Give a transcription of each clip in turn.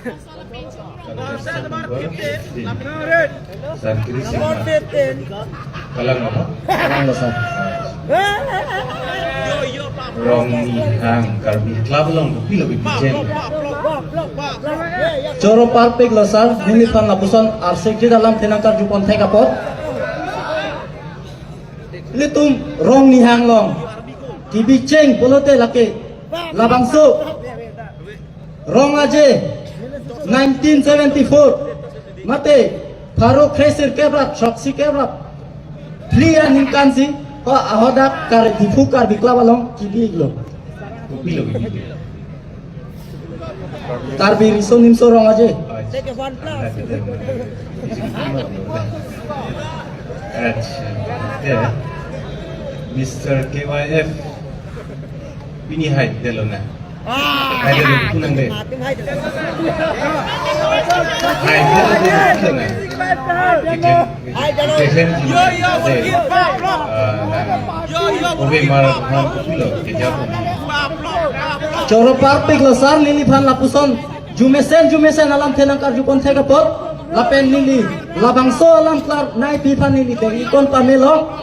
Rong ni hang Karbi club long pilo bijen. Coro parpek losar nilipan lapuson arsik di dalam tinangkar jupon tekapot. Litum rong ni hang long. Kibiceng polote laki labangso. Rong aje 1974 mate Faro Kresir kebrat Shoksi kebrat Plia Ninkansi ko ahodak kar difukar biklabalong kibiglo Pilo bijen. Karbi riso nimso rong aje Mr. KYF Bini height delona. Hai delu kunang de. Hai delu kunang. Obe mar ham pilo kejapu. Coro parpek losar nilipan lapuson jumesen alam tenangkar jupon tekapot lapen nili labangso alam klar nai pipan nili tengi kon pamelo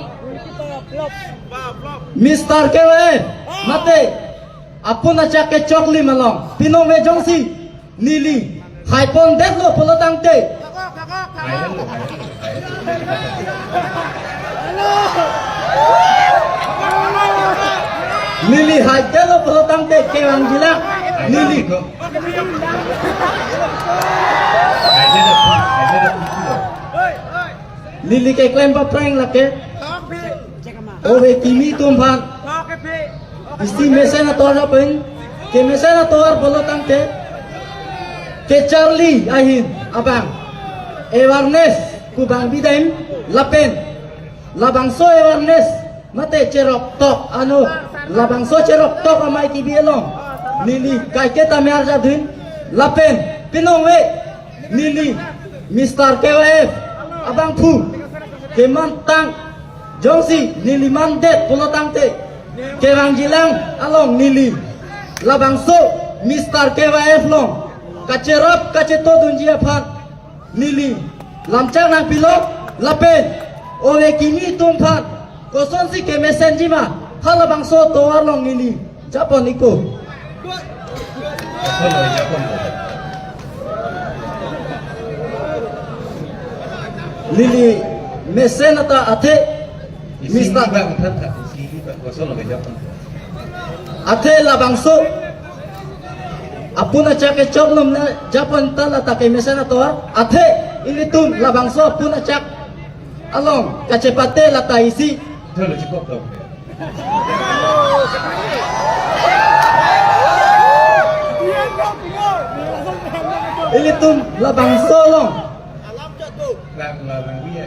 Mr. KYF mate Apun aja ke cokli malong, pinong mejongsi, nili, haipon deklo polotang te. Nili hai deklo polotang te, kewang gila, nili. Nili ke klaim papreng lake, owe kimi tumpan. Isti mesena toar pen, ke mesena toar bolotang te, ke Charlie ahin abang, awareness kubang bidaim lapen, labangso awareness mate cerok tok anu, labangso cerok tok amai kibielong, nili kai kita mearjadin lapen pinongwe nili Mr. KYF abang pu, ke mantang jongsi nili mandet bolotang te. Kerang jilang along nili labangso Mr. KYF long kacerap kaceto dunjia phan nili lamcang nang pilok lapen owe kimi tumphan koson si ke mesenji ma hala bangso toar long nili japon iko nili mesen ata ate Mr. Ate labangso apuna cak cok lom na Japan tala take mesena toa ate ilitum labangso apuna cak along kacepate lata isi Dolo cukup dong. Ilitum labangso long Labang dia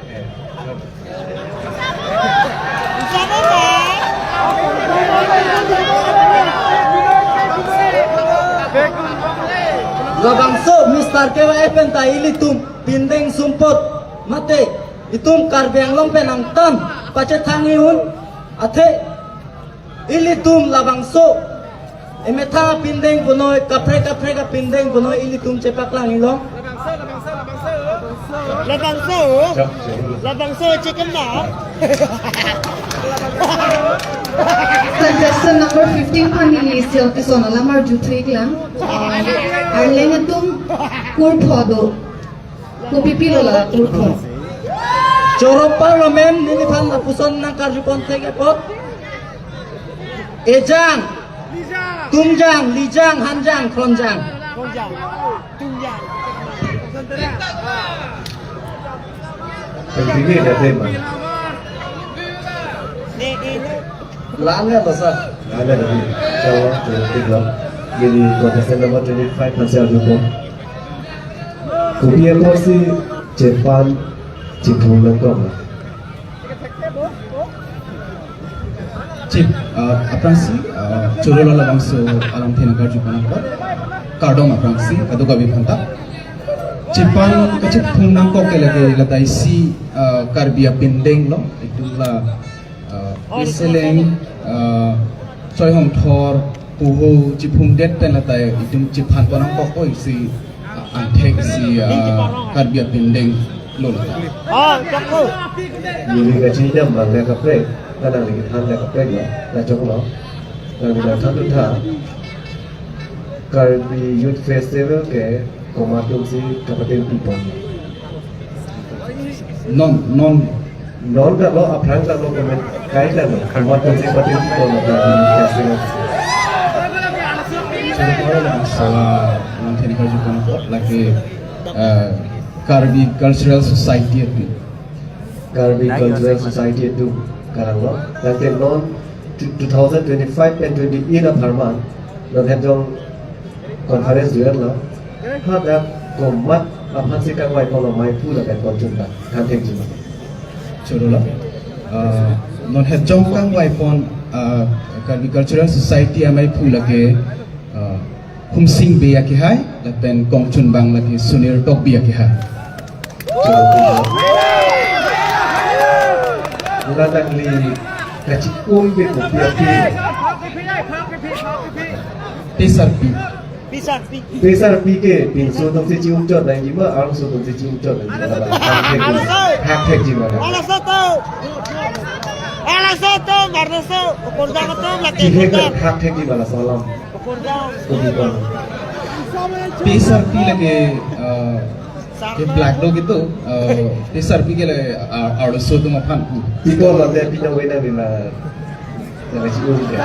labangso Mr. KYF enta ilitum pindeng sumpot mate itum karbeng long penang tan pace thangiun ate ilitum labangso emetha pindeng bunoi kapre ka pindeng bunoi ilitum cepak lang ilong Labangso chicken na. Contestant number 15 panili isona lamar jutrik lang. Arlene tum kurthodo. Kupipilo la kurtho. Coropa romem niliphan apuson ng karjupon tegepot. Ejang, Tungjang, Lijang, Hanjang, Kronjang. Ini ada tema. Lana basa. Ada dari Jawa, dari Tiga. Jadi contestant nomor 25 masih ada juga. Kemudian si Jepang, Jepang lengkap. Cip, apang sih, curul ala bangso alam thena kerja panakot, kardom apang sih, kado kabi phanta. Jepang kecil punang kok kelage latai si Karbi apindeng lo, itulah iseleng, coy hong thor, puhu Jepang det pen latai itu Jepang panang kok isi antek si Karbi pendeng lolo. Jadi gaji jam bangga kaprek, kadang lagi tanda kaprek lah, dah cukup lah. Dan bila tanda tha, Karbi Youth Festival ke komatum si kapatin people. Non tak lo, apran tak lo komen kait tak lo, komatum si kapatin people lah Karbi Festival. Salah orang tadi kerja kan lagi Karbi Cultural Society itu. Karbi Cultural Society itu sekarang lo. Nanti non 2025 and 20 in Parman, nanti jom conference juga lo. Ada komat apa sih kan wai kalau mai pula kan konjunta, nanti juga. Coba non hejong kang wai pon Karbi Cultural Society amai pula ke kumsing be yaki hai, lapen kongchun bang lagi sunir tok be yaki hai. Bukan li kacik be kopi api. Besar pi ke pinsu dong si cium jod dan jiwa arus dong si cium jod dan jiwa hak hak jiwa. Alasoto, Marnoso, Opordamoto, la que hak hak jiwa lah salam. Besar pi lagi ke black dog itu besar pi ke lagi arus tu makan. Iko lah dia pinjau wena bila yang cium dia.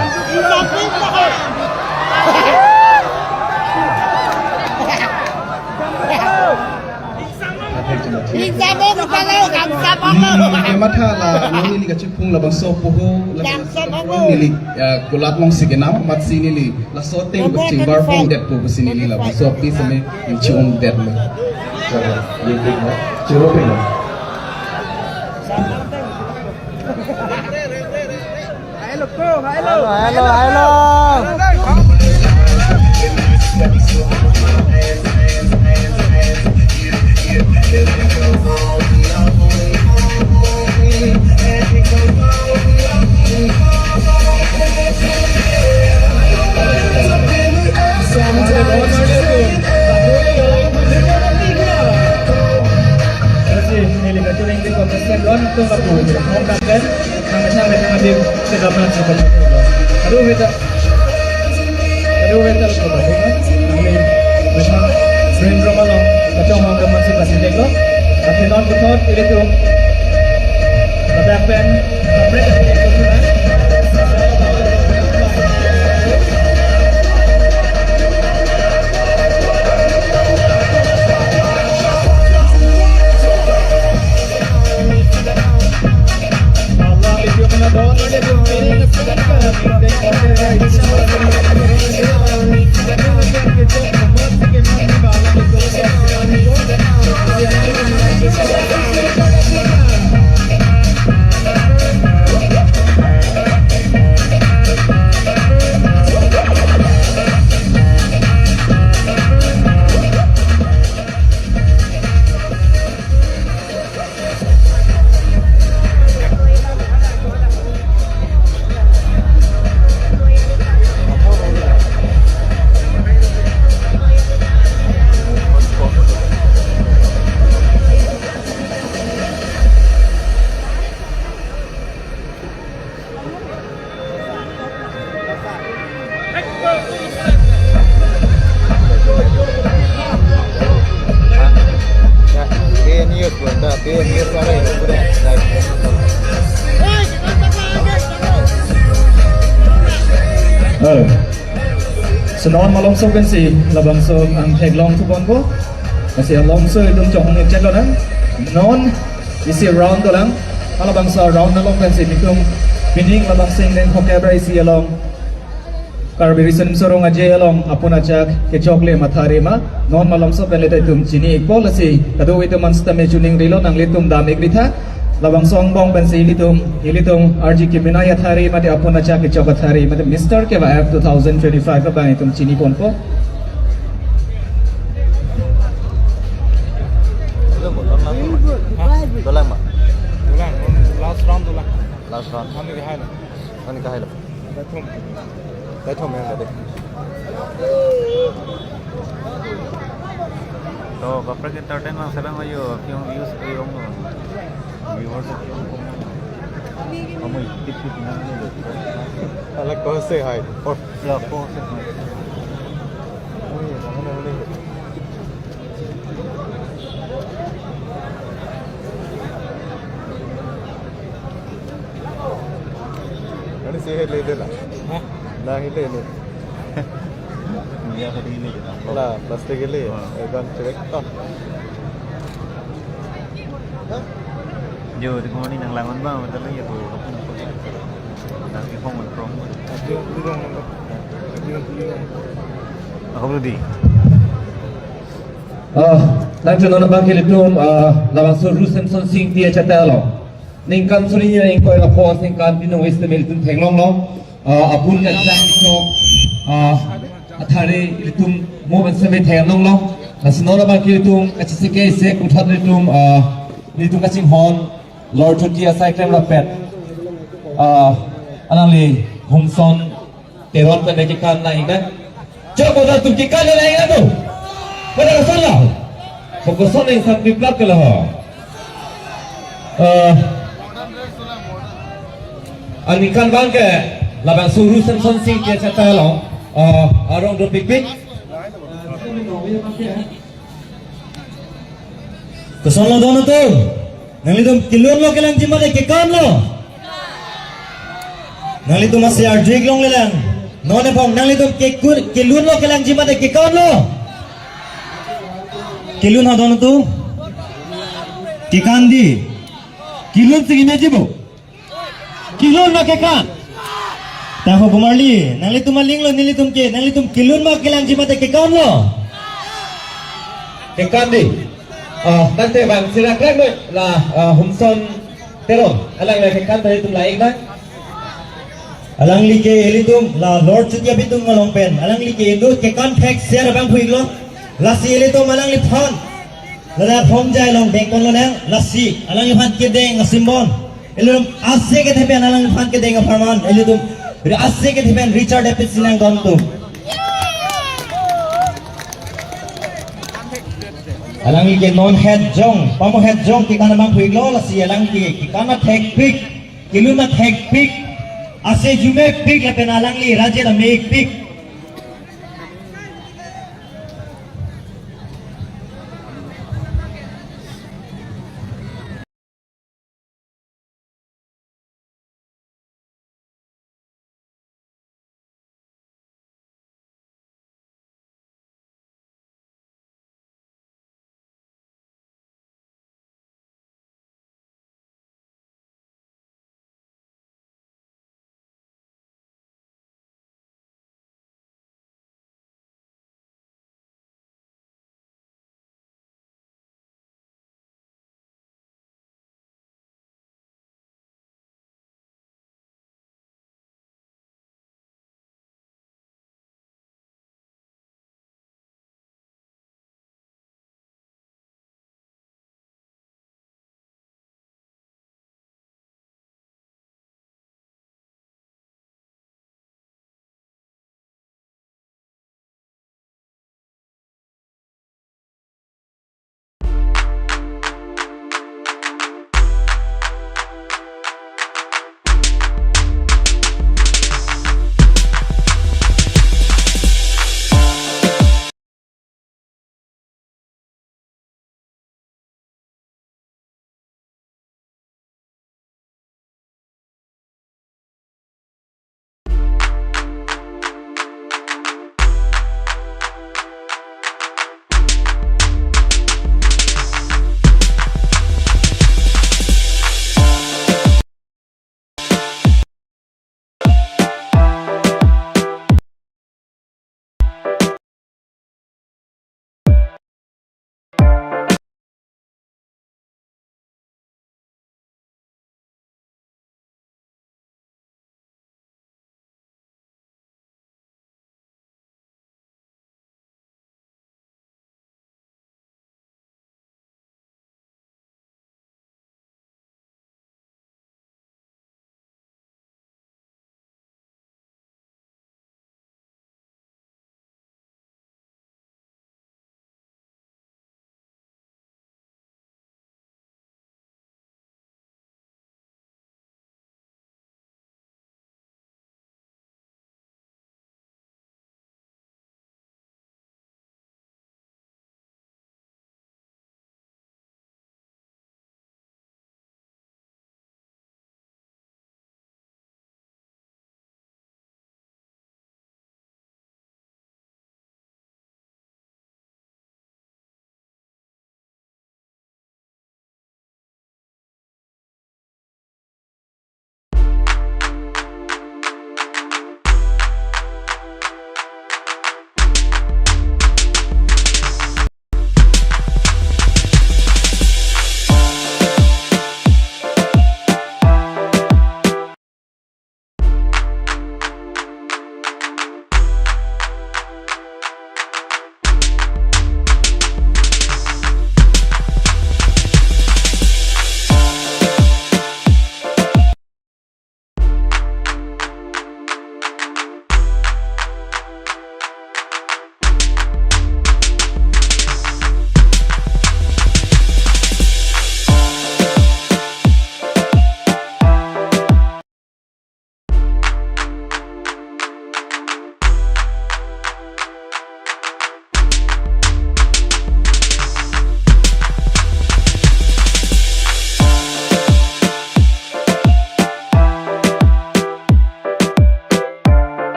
Mata lah, nili kacip pung labang sopoho, nili kulat mong sige nama mat sini li, la soteng bacing bar pung det po sini li labang sopi sami yung cium det mo. Cium ping. Hello. Senang malam so kan si labang so ang heglong tu pun ko kasi long so dum chong ng chat lo na non isi round to lang alabang so round na long kan si mikum pining labang sing den kokebra isi along Karbi reason sorong aje along apuna chak ke chokle mathare ma non malam so pele tai tum chini policy kadu itu mansta me chuning rilo nang litum damik ritha labang song bong ban si litum RG ke minaya thari mate apuna chak ke chok thari mate Mr. ke va 2025 ka bang tum chini pon po Dolang last round kami ke hai lo Dai thom yang Bapak entertainment sedang ayo yung views yung viewers yung kamu tip na Ala ko say hi. Or ya po sa Ano say hi later lah. Na hindi no. media sa tingin kita. Wala, plastic gali. Egan check to. Jo di kumani nang langon ba betul ya tu. Nanti phong mình from. Aku belum di. Nanti nona bangkit itu lawan suruh Samson sing dia cakap lo. Ningkan suri ni ningkau yang pos ningkan di nong west itu tenglong lo. Apun kan itu athari itu moment sampai tenglong lo. Nasi nona bangkit itu kacau sekali kutat itu kacing hon. Lord Chutia sai klem rapet. Anang li Humson teron kan dekikan naik kan. Coba dah tu kikan naik kan tu. Pada kesan lah. Fokusan yang sampai belak ke lah. Anikan bang ke labang suruh Samson sing dia cakap lah. Arong do pik. Kesan lo dono tu. Nang itu kilun lo kelang jimat kikan lo. Nang itu masih arjik long lelang. Nona pong nang itu kilun lo kelang jimat kikan lo. Kilun ha dono tu. Kikan di. Kilun segini aja bu. Kilun lo kikan. Tahu bumarli. Nang itu maling lo nilitum ke. Nang itu kilun lo kelang jimat kikan lo. Kikan di. Nanti bang silakan lah Humson teron. Alang lagi kikan tadi tu lain kan? Alang like elitum la Lord Chutia bitung ngalong pen. Alang like itu kikan tek share bang puig lo. Lasi elitum alang li phon. Lada phom jai long bengkon lo nang lasi. Alang li phan ke deng ngasimbon. Elitum ase ke thepen alang li phan ke deng ngafarman. Elitum ase ke thepen Richard Epis silang don tu. Alang like non head jong. Pamo head jong kikan bang puig lo lasi alang like kikan na tek pick. Kilun na tek pick. Ase jume pick lepen alang li raja na make pick.